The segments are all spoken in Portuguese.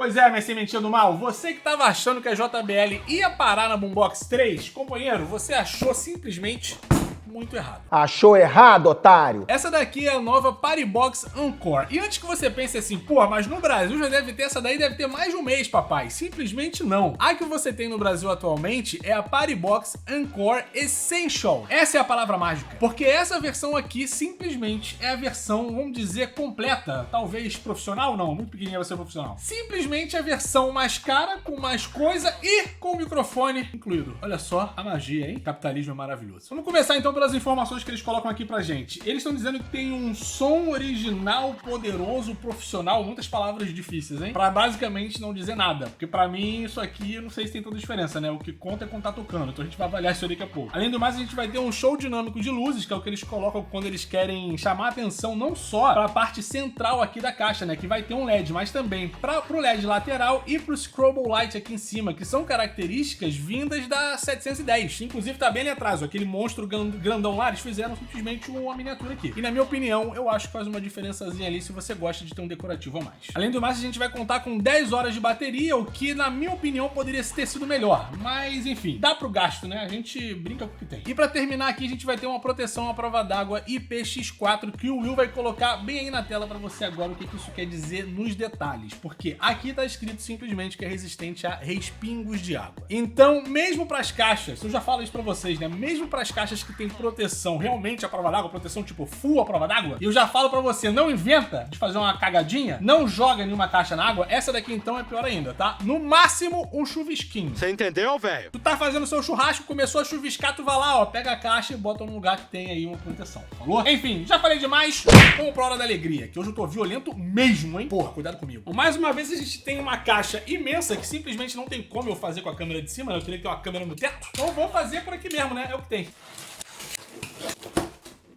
Pois é, minha sementinha do mal, você que tava achando que a JBL ia parar na Boombox 3, companheiro, você achou simplesmente muito errado. Achou errado, otário? Essa daqui é a nova Partybox Encore. E antes que você pense assim, pô, mas no Brasil já deve ter essa daí, deve ter mais de um mês, papai. Simplesmente não. A que você tem no Brasil atualmente é a Partybox Encore Essential. Essa é a palavra mágica. Porque essa versão aqui simplesmente é a versão, vamos dizer, completa. Talvez profissional, não. Muito pequenininha vai ser profissional. Simplesmente a versão mais cara, com mais coisa e com o microfone incluído. Olha só a magia, hein? Capitalismo é maravilhoso. Vamos começar então pelas informações que eles colocam aqui pra gente. Eles estão dizendo que tem um som original, poderoso, profissional, muitas palavras difíceis, hein? Pra basicamente não dizer nada. Porque pra mim, isso aqui, eu não sei se tem tanta diferença, né? O que conta é quando tá tocando. Então a gente vai avaliar isso daqui a pouco. Além do mais, a gente vai ter um show dinâmico de luzes, que é o que eles colocam quando eles querem chamar a atenção não só pra parte central aqui da caixa, né? Que vai ter um LED, mas também pro LED lateral e pro Scroble Light aqui em cima, que são características vindas da 710. Inclusive tá bem ali atrás, ó, aquele monstro grandão lá, eles fizeram simplesmente uma miniatura aqui. E na minha opinião, eu acho que faz uma diferençazinha ali se você gosta de ter um decorativo a mais. Além do mais, a gente vai contar com 10 horas de bateria, o que na minha opinião poderia ter sido melhor. Mas enfim, dá pro gasto, né? A gente brinca com o que tem. E pra terminar aqui, a gente vai ter uma proteção à prova d'água IPX4, que o Will vai colocar bem aí na tela pra você agora o que isso quer dizer nos detalhes. Porque aqui tá escrito simplesmente que é resistente a respingos de água. Então, mesmo pras caixas, eu já falo isso pra vocês, né? Mesmo pras caixas que tem proteção realmente à prova d'água, proteção tipo full à prova d'água, e eu já falo pra você, não inventa de fazer uma cagadinha, não joga nenhuma caixa na água, essa daqui então é pior ainda, tá? No máximo, um chuvisquinho. Você entendeu, velho? Tu tá fazendo seu churrasco, começou a chuviscar, tu vai lá, ó, pega a caixa e bota num lugar que tem aí uma proteção, falou? Enfim, já falei demais, vamos pra hora da alegria, que hoje eu tô violento mesmo, hein? Porra, cuidado comigo. Mais uma vez a gente tem uma caixa imensa que simplesmente não tem como eu fazer com a câmera de cima, né? Eu teria que ter uma câmera no teto, então eu vou fazer por aqui mesmo, né? É o que tem.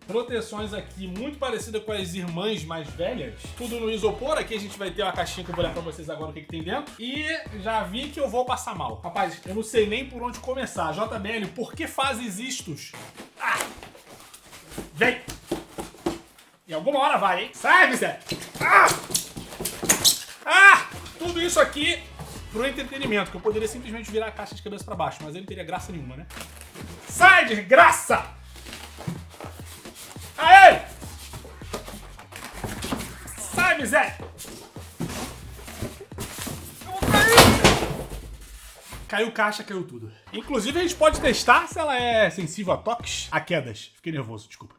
Proteções aqui muito parecida com as irmãs mais velhas. Tudo no isopor. Aqui a gente vai ter uma caixinha que eu vou olhar pra vocês agora o que tem dentro. E já vi que eu vou passar mal. Rapaz, eu não sei nem por onde começar. JBL, por que fazes istos? Ah! Vem! Em alguma hora vai, hein? Sai, Zé! Ah! Ah! Tudo isso aqui pro entretenimento, que eu poderia simplesmente virar a caixa de cabeça pra baixo, mas ele não teria graça nenhuma, né? Sai, desgraça! Aê! Sai, miséria! Eu vou cair! Caiu caixa, caiu tudo. Inclusive, a gente pode testar se ela é sensível a toques, a quedas. Fiquei nervoso, desculpa.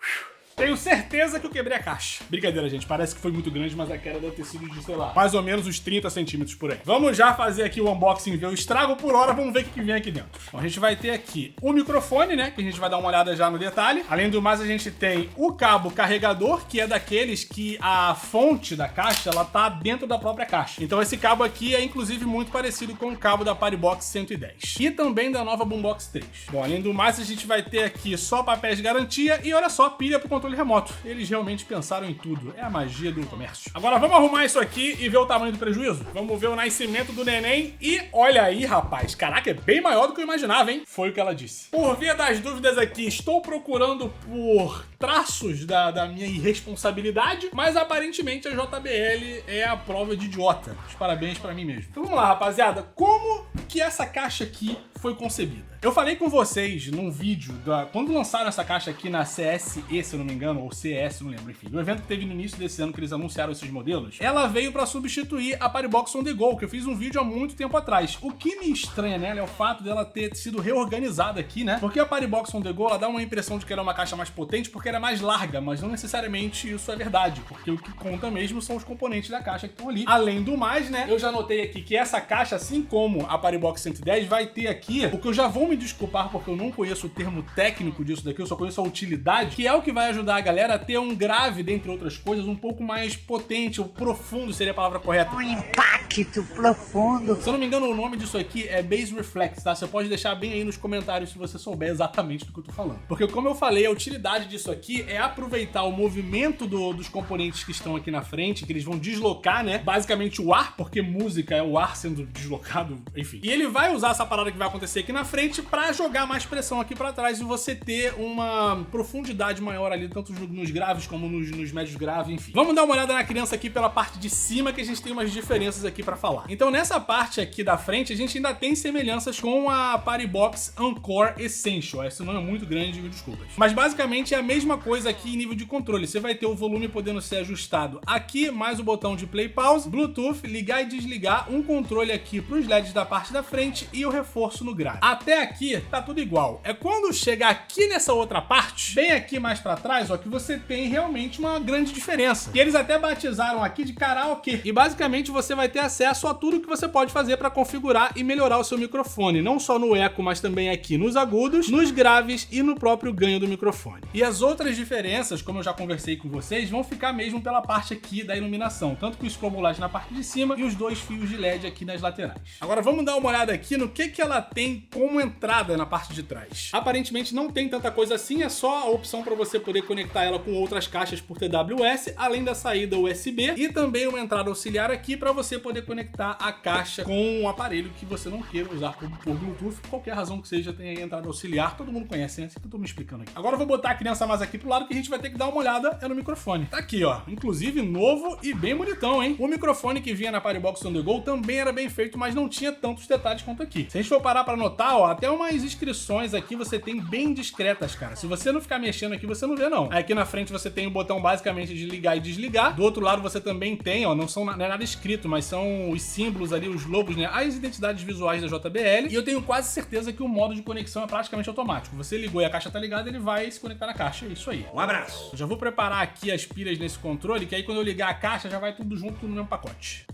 Tenho certeza que eu quebrei a caixa. Brincadeira, gente. Parece que foi muito grande, mas a queda deve ter sido de, sei lá, mais ou menos uns 30 centímetros por aí. Vamos já fazer aqui o unboxing, ver o estrago por hora. Vamos ver o que vem aqui dentro. Então, a gente vai ter aqui o microfone, né? Que a gente vai dar uma olhada já no detalhe. Além do mais, a gente tem o cabo carregador, que é daqueles que a fonte da caixa, ela tá dentro da própria caixa. Então, esse cabo aqui é, inclusive, muito parecido com o cabo da Partybox 110. E também da nova Boombox 3. Bom, além do mais, a gente vai ter aqui só papéis de garantia e, olha só, pilha pro controle remoto. Eles realmente pensaram em tudo. É a magia do comércio. Agora vamos arrumar isso aqui e ver o tamanho do prejuízo? Vamos ver o nascimento do neném e olha aí, rapaz. Caraca, é bem maior do que eu imaginava, hein? Foi o que ela disse. Por via das dúvidas aqui, estou procurando por traços da minha irresponsabilidade, mas aparentemente a JBL é a prova de idiota. Os parabéns pra mim mesmo. Então vamos lá, rapaziada. Como que essa caixa aqui foi concebida? Eu falei com vocês num vídeo quando lançaram essa caixa aqui na CSE, se eu não me engano, ou CS, não lembro, enfim, do evento que teve no início desse ano que eles anunciaram esses modelos, ela veio pra substituir a Partybox On The Go, que eu fiz um vídeo há muito tempo atrás. O que me estranha nela é o fato dela ter sido reorganizada aqui, né? Porque a Partybox On The Go, ela dá uma impressão de que ela é uma caixa mais potente porque ela é mais larga, mas não necessariamente isso é verdade, porque o que conta mesmo são os componentes da caixa que estão ali. Além do mais, né, eu já notei aqui que essa caixa, assim como a Partybox 110, vai ter aqui, o que eu já vou me desculpar porque eu não conheço o termo técnico disso daqui, eu só conheço a utilidade, que é o que vai ajudar a galera a ter um grave, dentre outras coisas, um pouco mais potente, ou profundo seria a palavra correta. Um impacto profundo. Se eu não me engano, o nome disso aqui é Base Reflex, tá? Você pode deixar bem aí nos comentários se você souber exatamente do que eu tô falando. Porque, como eu falei, a utilidade disso aqui é aproveitar o movimento dos componentes que estão aqui na frente, que eles vão deslocar, né? Basicamente o ar, porque música é o ar sendo deslocado, enfim. E ele vai usar essa parada que vai acontecer acontecer aqui na frente pra jogar mais pressão aqui pra trás e você ter uma profundidade maior ali, tanto nos graves como nos médios graves, enfim. Vamos dar uma olhada na criança aqui pela parte de cima, que a gente tem umas diferenças aqui pra falar. Então nessa parte aqui da frente, a gente ainda tem semelhanças com a Partybox Encore Essential. Esse nome é muito grande, me desculpas. Mas basicamente é a mesma coisa aqui em nível de controle. Você vai ter o volume podendo ser ajustado aqui, mais o botão de play pause, Bluetooth, ligar e desligar, um controle aqui para os LEDs da parte da frente e o reforço no grave. Até aqui tá tudo igual. É quando chegar aqui nessa outra parte, bem aqui mais para trás, ó, que você tem realmente uma grande diferença. E eles até batizaram aqui de karaokê. E basicamente você vai ter acesso a tudo que você pode fazer para configurar e melhorar o seu microfone, não só no eco, mas também aqui nos agudos, nos graves e no próprio ganho do microfone. E as outras diferenças, como eu já conversei com vocês, vão ficar mesmo pela parte aqui da iluminação, tanto que o strobo light na parte de cima e os dois fios de LED aqui nas laterais. Agora vamos dar uma olhada aqui no que ela tem como entrada na parte de trás. Aparentemente não tem tanta coisa assim, é só a opção para você poder conectar ela com outras caixas por TWS, além da saída USB e também uma entrada auxiliar aqui para você poder conectar a caixa com um aparelho que você não queira usar por Bluetooth, por qualquer razão que seja, tem aí a entrada auxiliar, todo mundo conhece, né? Assim que eu tô me explicando aqui. Agora eu vou botar a criança mais aqui pro lado que a gente vai ter que dar uma olhada no microfone. Tá aqui, ó, inclusive novo e bem bonitão, hein? O microfone que vinha na Partybox On The Go também era bem feito, mas não tinha tantos detalhes quanto aqui. Se a gente for parar pra notar, ó, até umas inscrições aqui você tem bem discretas, cara. Se você não ficar mexendo aqui, você não vê, não. Aí aqui na frente você tem o botão basicamente de ligar e desligar. Do outro lado você também tem, ó, não é nada escrito, mas são os símbolos ali, os logos, né? As identidades visuais da JBL. E eu tenho quase certeza que o modo de conexão é praticamente automático. Você ligou e a caixa tá ligada, ele vai se conectar na caixa. É isso aí. Um abraço. Eu já vou preparar aqui as pilhas nesse controle, que aí quando eu ligar a caixa já vai tudo junto no mesmo pacote.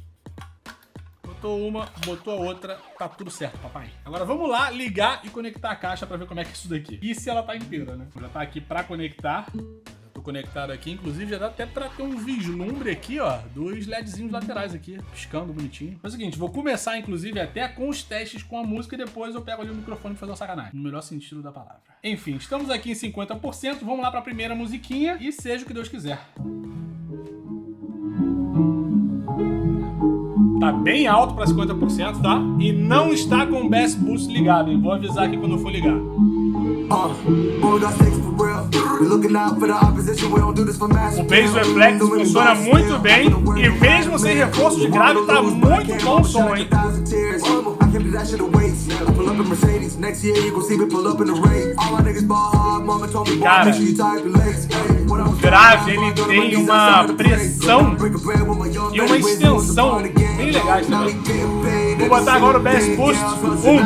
Botou uma, botou a outra, tá tudo certo, papai. Agora vamos lá ligar e conectar a caixa pra ver como é que é isso daqui. E se ela tá inteira, né? Já tá aqui pra conectar. Tô conectado aqui, inclusive já dá até pra ter um vislumbre aqui, ó, dos LEDzinhos laterais aqui, piscando bonitinho. É o seguinte, vou começar inclusive até com os testes com a música e depois eu pego ali o microfone pra fazer uma sacanagem, no melhor sentido da palavra. Enfim, estamos aqui em 50%, vamos lá pra primeira musiquinha e seja o que Deus quiser. Tá bem alto pra 50%, tá? E não está com o Bass Boost ligado, hein? Vou avisar aqui quando eu for ligar. O Bass Reflex funciona muito bem e mesmo sem reforço de grave tá muito bom o som, hein? Cara, o grave ele tem uma pressão e uma extensão bem legais também. Vou botar agora o Bass Boost 1.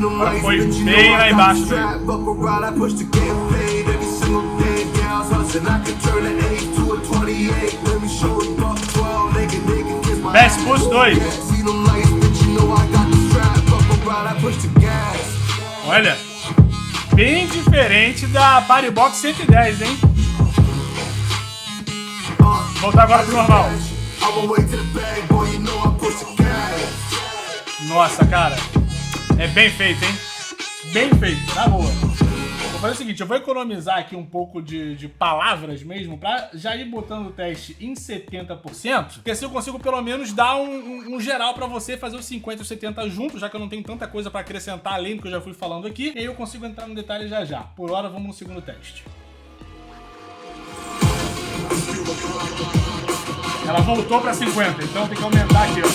Agora foi bem lá embaixo, velho. Bass Boost 2. Olha, bem diferente da Partybox 110, hein? Voltar agora pro normal. Nossa, cara, é bem feito, hein? Bem feito, na boa. Vou fazer o seguinte, eu vou economizar aqui um pouco de palavras mesmo, pra já ir botando o teste em 70%, porque assim eu consigo pelo menos dar um geral pra você fazer os 50 e os 70 juntos, já que eu não tenho tanta coisa pra acrescentar além do que eu já fui falando aqui, e aí eu consigo entrar no detalhe já já. Por hora, vamos no segundo teste. Ela voltou pra 50, então tem que aumentar aqui, ó.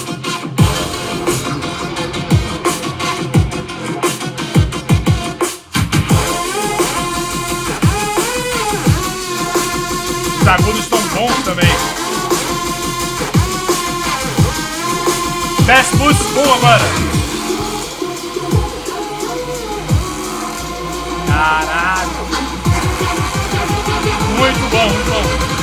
Os agudos estão bons também. Bass Boost 1 agora. Caraca. Muito bom, muito bom.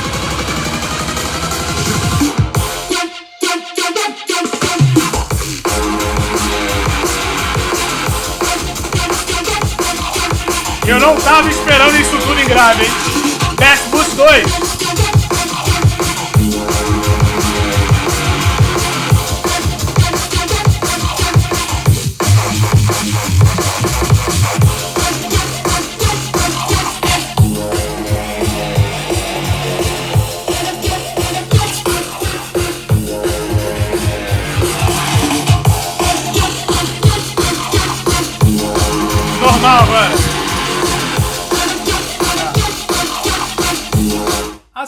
Eu não tava esperando isso tudo em grave, hein? Bass Boost 2.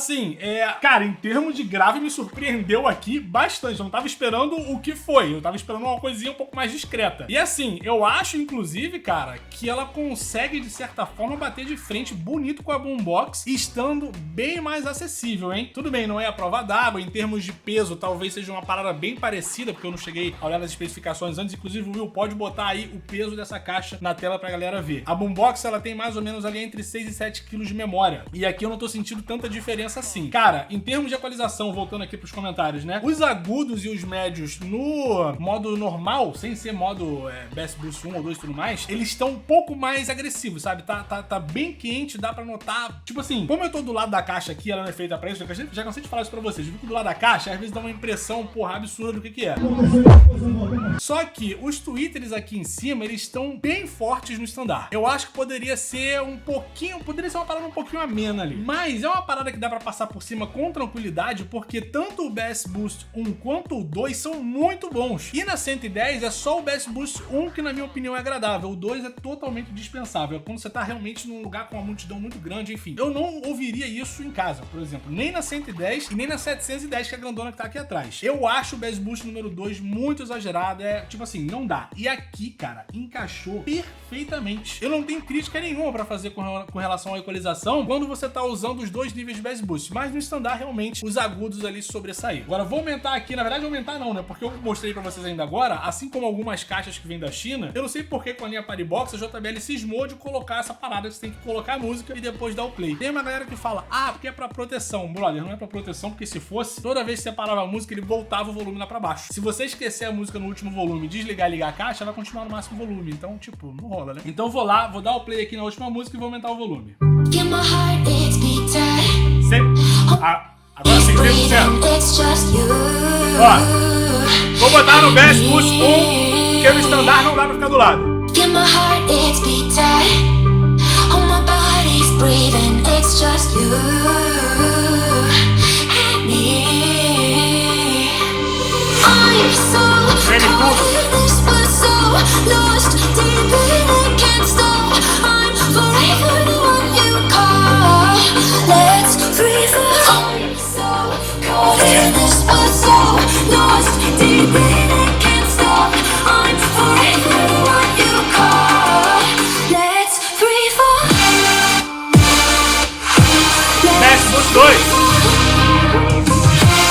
assim, cara, em termos de grave me surpreendeu aqui bastante. Eu não tava esperando o que foi, eu tava esperando uma coisinha um pouco mais discreta. E assim, eu acho, inclusive, cara, que ela consegue, de certa forma, bater de frente bonito com a Boombox, estando bem mais acessível, hein? Tudo bem, não é a prova d'água, em termos de peso, talvez seja uma parada bem parecida, porque eu não cheguei a olhar as especificações antes. Inclusive, o Will pode botar aí o peso dessa caixa na tela pra galera ver. A Boombox, ela tem mais ou menos ali entre 6 e 7 kg de memória. E aqui eu não tô sentindo tanta diferença assim. Cara, em termos de equalização, voltando aqui pros comentários, né? Os agudos e os médios no modo normal, sem ser modo Bass Boost 1 ou 2 e tudo mais, eles estão um pouco mais agressivos, sabe? Tá bem quente, dá pra notar. Tipo assim, como eu tô do lado da caixa aqui, ela não é feita pra isso, já cansei de falar isso pra vocês. Eu fico do lado da caixa, às vezes dá uma impressão, porra, absurda do que é. Só que os tweeters aqui em cima, eles estão bem fortes no estandarte. Eu acho que poderia ser uma parada um pouquinho amena ali. Mas é uma parada que dá pra passar por cima com tranquilidade, porque tanto o Bass Boost 1 quanto o 2 são muito bons. E na 110 é só o Bass Boost 1 que, na minha opinião, é agradável. O 2 é totalmente dispensável. Quando você tá realmente num lugar com uma multidão muito grande, enfim. Eu não ouviria isso em casa, por exemplo. Nem na 110 e nem na 710, que é a grandona que tá aqui atrás. Eu acho o Bass Boost número 2 muito exagerado. Tipo assim, não dá. E aqui, cara, encaixou perfeitamente. Eu não tenho crítica nenhuma pra fazer com relação à equalização quando você tá usando os dois níveis de Bass Boost. Mas no standard, realmente, os agudos ali sobressaíram. Agora, vou aumentar aqui. Na verdade, aumentar não, né? Porque eu mostrei pra vocês ainda agora, assim como algumas caixas que vêm da China, eu não sei porque com a linha Paribox, a JBL cismou de colocar essa parada que você tem que colocar a música e depois dar o play. Tem uma galera que fala, porque é pra proteção. Brother, não é pra proteção, porque se fosse, toda vez que você parava a música, ele voltava o volume lá pra baixo. Se você esquecer a música no último volume, desligar e ligar a caixa, vai continuar no máximo volume. Então, tipo, não rola, né? Então vou lá, vou dar o play aqui na última música e vou aumentar o volume. Agora sim, 100%. Ó, vou botar no Bass Boost 1, porque no standard não dá pra ficar do lado.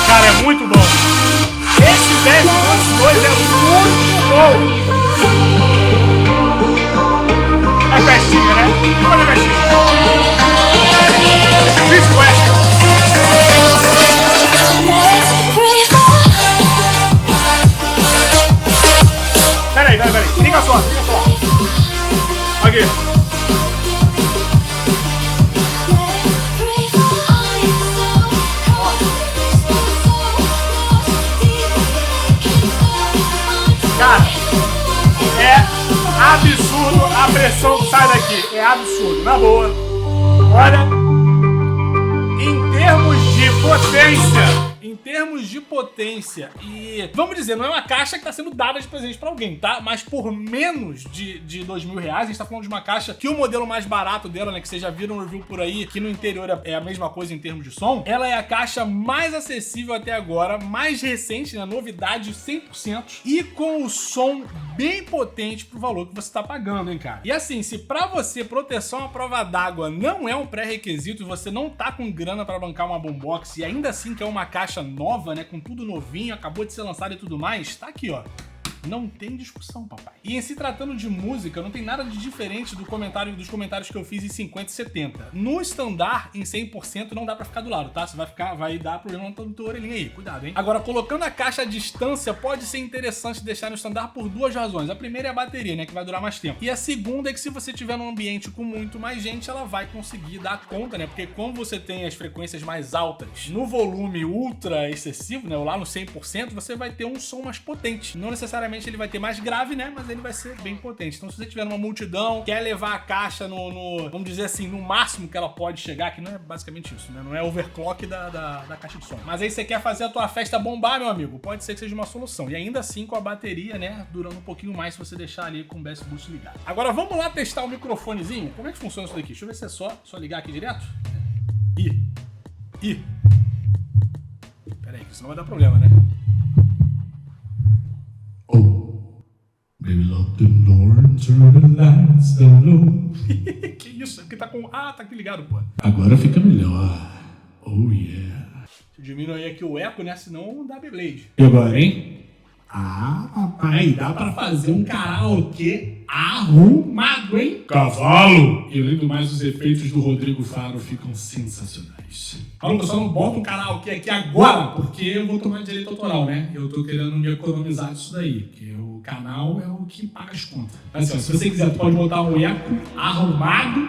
Cara, é muito bom. Esse Bass Boost 2 é muito bom. É festinha, né? Olha a festinha. Chris West. Peraí. Liga só. Aqui. Cara, é absurdo a pressão que sai daqui. É absurdo, na boa. Olha, em termos de potência, e vamos dizer, não é uma caixa que tá sendo dada de presente pra alguém, tá? Mas por menos de R$2.000, a gente tá falando de uma caixa que o modelo mais barato dela, né, que vocês já viram um review por aí, que no interior é a mesma coisa em termos de som, ela é a caixa mais acessível até agora, mais recente, né, novidade 100%, e com o som bem potente pro valor que você tá pagando, hein, cara? E assim, se pra você proteção à prova d'água não é um pré-requisito e você não tá com grana pra bancar uma Boombox e ainda assim que é uma caixa nova, né, com tudo novinho, acabou de ser lançado e tudo mais, tá aqui, ó. Não tem discussão, papai. E em se tratando de música, não tem nada de diferente dos comentários que eu fiz em 50 e 70. No standard, em 100%, não dá pra ficar do lado, tá? Você vai dar problema no teu orelhinho aí. Cuidado, hein? Agora, colocando a caixa à distância, pode ser interessante deixar no standard por duas razões. A primeira é a bateria, né? Que vai durar mais tempo. E a segunda é que se você tiver num ambiente com muito mais gente, ela vai conseguir dar conta, né? Porque como você tem as frequências mais altas no volume ultra excessivo, né? Ou lá no 100%, você vai ter um som mais potente. Não necessariamente ele vai ter mais grave, né? Mas ele vai ser bem potente. Então, se você tiver numa multidão, quer levar a caixa vamos dizer assim, no máximo que ela pode chegar, que não é basicamente isso, né? Não é overclock da caixa de som. Mas aí você quer fazer a tua festa bombar, meu amigo, pode ser que seja uma solução. E ainda assim com a bateria, né? Durando um pouquinho mais se você deixar ali com o Bass Boost ligado. Agora, vamos lá testar o microfonezinho? Como é que funciona isso daqui? Deixa eu ver se é só ligar aqui direto. Ih. Pera aí, que isso não vai dar problema, né? Baby, lock the door and turn the lights down low. Que isso? É porque tá com... Ah, tá aqui ligado, pô. Agora fica melhor. Oh, yeah. Deixa eu diminuir aqui o eco, né? Senão não dá Beyblade. E agora, hein? Ah, papai, dá pra fazer um karaokê arrumado, hein? Cavalo! E além do mais, os efeitos do Rodrigo Faro ficam sensacionais. Falou, pessoal, não bota um karaokê aqui agora, porque eu vou tomar direito autoral, né? Eu tô querendo me economizar disso daí, porque o canal é o que paga as contas. Mas assim, ó, se você quiser, tu pode botar um eco arrumado,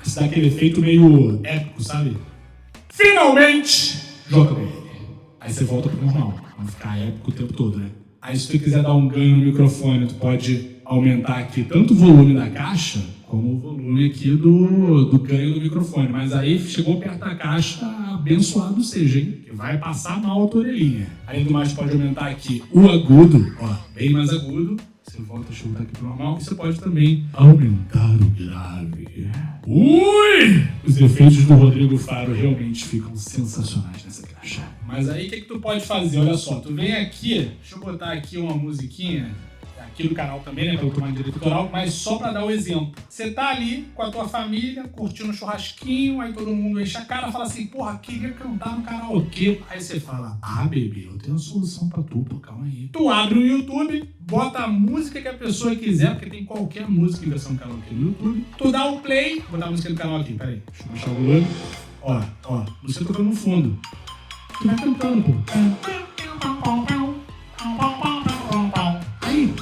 se dá aquele efeito meio épico, sabe? Finalmente! JBL. Aí você volta pro normal, pra não ficar épico o tempo todo, né? Aí se tu quiser dar um ganho no microfone, tu pode aumentar aqui tanto o volume da caixa, como o volume aqui do ganho do microfone. Mas aí chegou perto da caixa, abençoado seja, hein? Que vai passar mal a tua orelhinha. Além do mais, pode aumentar aqui o agudo, ó, bem mais agudo. Você volta, deixa eu botar aqui pro normal. E você pode também aumentar o grave. Ui! Os efeitos do Rodrigo Faro realmente ficam sensacionais nessa caixa. Mas aí o que tu pode fazer? Olha só, tu vem aqui, deixa eu botar aqui uma musiquinha aqui do canal também, né, pra eu tomar direito autoral, mas só pra dar o exemplo. Você tá ali com a tua família, curtindo um churrasquinho, aí todo mundo enche a cara e fala assim, porra, queria cantar no karaokê. Aí você fala, bebê, eu tenho uma solução pra tu, pô, calma aí. Tu abre o YouTube, bota a música que a pessoa quiser, porque tem qualquer música em versão karaokê no YouTube. Tu dá o play, vou botar a música do canal aqui, peraí, deixa eu baixar o volume. Ó, música tocando no fundo. Tu vai cantando, pô. Aí,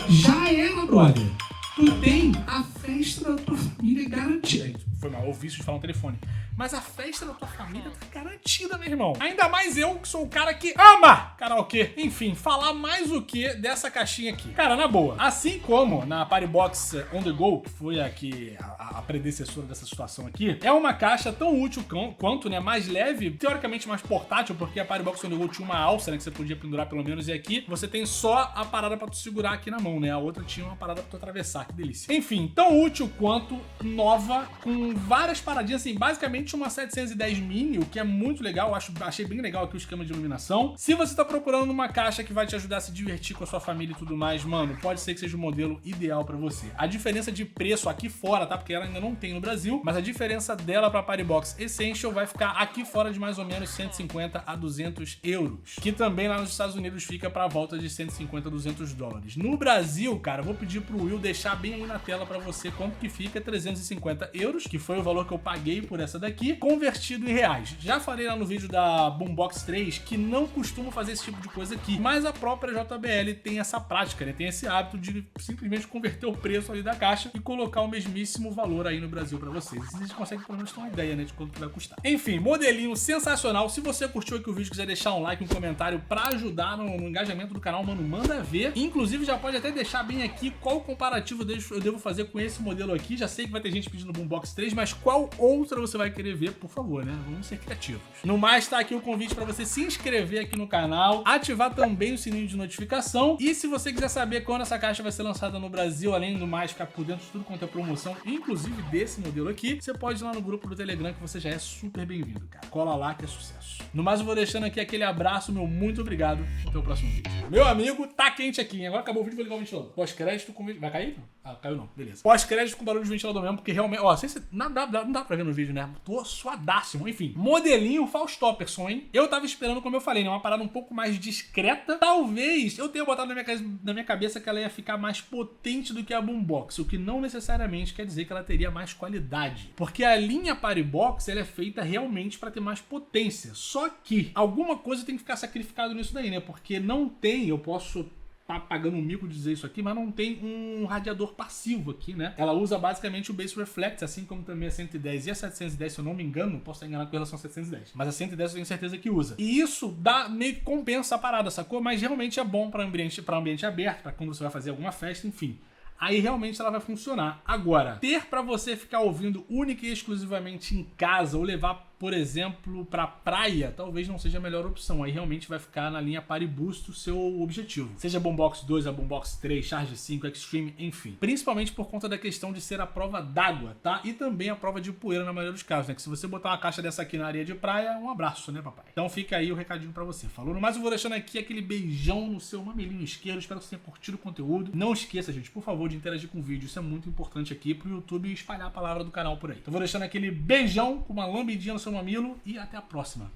já era, brother. Tu tem a festa da tua família garantida. Foi mal, o vício de falar no telefone. Mas a festa da tua família tá garantida, meu irmão. Ainda mais eu, que sou o cara que ama karaokê. Enfim, falar mais o que dessa caixinha aqui. Cara, na boa. Assim como na Party Box On The Go, que foi a predecessora dessa situação aqui, é uma caixa tão útil quanto, né, mais leve, teoricamente mais portátil, porque a Party Box On The Go tinha uma alça, né, que você podia pendurar pelo menos, e aqui você tem só a parada pra tu segurar aqui na mão, né, a outra tinha uma parada pra tu atravessar, que delícia. Enfim, tão útil quanto, nova, com várias paradinhas, assim, basicamente uma 710 mini, o que é muito legal, achei bem legal aqui o esquema de iluminação. Se você tá procurando uma caixa que vai te ajudar a se divertir com a sua família e tudo mais, mano, pode ser que seja o modelo ideal pra você. A diferença de preço aqui fora, tá, porque ela ainda não tem no Brasil, mas a diferença dela pra Party Box Essential vai ficar aqui fora de mais ou menos 150 a 200 euros, que também lá nos Estados Unidos fica pra volta de 150 a 200 dólares. No Brasil, cara, vou pedir pro Will deixar bem aí na tela pra você quanto que fica, 350 euros, que foi o valor que eu paguei por essa daqui, convertido em reais. Já falei lá no vídeo da Boombox 3 que não costumo fazer esse tipo de coisa aqui, mas a própria JBL tem essa prática, né? Tem esse hábito de simplesmente converter o preço ali da caixa e colocar o mesmíssimo valor aí no Brasil pra vocês. Vocês conseguem pelo menos ter uma ideia, né, de quanto que vai custar. Enfim, modelinho sensacional. Se você curtiu aqui o vídeo, quiser deixar um like, um comentário pra ajudar no engajamento do canal, mano, manda ver. Inclusive, já pode até deixar bem aqui qual comparativo eu devo fazer com esse modelo aqui. Já sei que vai ter gente pedindo Boombox 3, mas qual outra você vai querer ver, por favor, né? Vamos ser criativos. No mais, tá aqui o convite pra você se inscrever aqui no canal, ativar também o sininho de notificação, e se você quiser saber quando essa caixa vai ser lançada no Brasil, além do mais, ficar por dentro de tudo quanto é promoção, inclusive desse modelo aqui, você pode ir lá no grupo do Telegram, que você já é super bem-vindo, cara. Cola lá que é sucesso. No mais, eu vou deixando aqui aquele abraço, meu muito obrigado. Até o próximo vídeo. Meu amigo, tá quente aqui, hein? Agora acabou o vídeo, vou ligar o ventilador. Pós-crédito com... Vai cair? Ah, caiu não. Beleza. Pós-crédito com barulho de ventilador mesmo, porque realmente... Ó, não dá pra ver no vídeo, né? Tô suadássimo. Enfim, modelinho Faustopperson, hein? Eu tava esperando, como eu falei, né? Uma parada um pouco mais discreta. Talvez eu tenha botado na minha cabeça que ela ia ficar mais potente do que a Boombox, o que não necessariamente quer dizer que ela teria mais qualidade. Porque a linha Party Box, ela é feita realmente pra ter mais potência. Só que alguma coisa tem que ficar sacrificado nisso daí, né? Porque não tem, eu posso... tá pagando um mico de dizer isso aqui, mas não tem um radiador passivo aqui, né? Ela usa basicamente o Base Reflex, assim como também a 110 e a 710, se eu não me engano, posso estar enganado com relação a 710, mas a 110 eu tenho certeza que usa. E isso meio que compensa a parada, sacou? Mas realmente é bom para ambiente aberto, para quando você vai fazer alguma festa, enfim. Aí realmente ela vai funcionar. Agora, ter pra você ficar ouvindo única e exclusivamente em casa ou levar por exemplo, pra praia, talvez não seja a melhor opção. Aí realmente vai ficar na linha par e boost o seu objetivo. Seja a Boombox 2, a Boombox 3, Charge 5, Extreme, enfim. Principalmente por conta da questão de ser a prova d'água, tá? E também a prova de poeira na maioria dos casos, né? Que se você botar uma caixa dessa aqui na areia de praia, um abraço, né, papai? Então fica aí o recadinho pra você. Falou? No mais, eu vou deixando aqui aquele beijão no seu mamilinho esquerdo. Espero que você tenha curtido o conteúdo. Não esqueça, gente, por favor, de interagir com o vídeo. Isso é muito importante aqui pro YouTube espalhar a palavra do canal por aí. Então vou deixando aquele beijão com uma lambidinha no seu mamilo e até a próxima.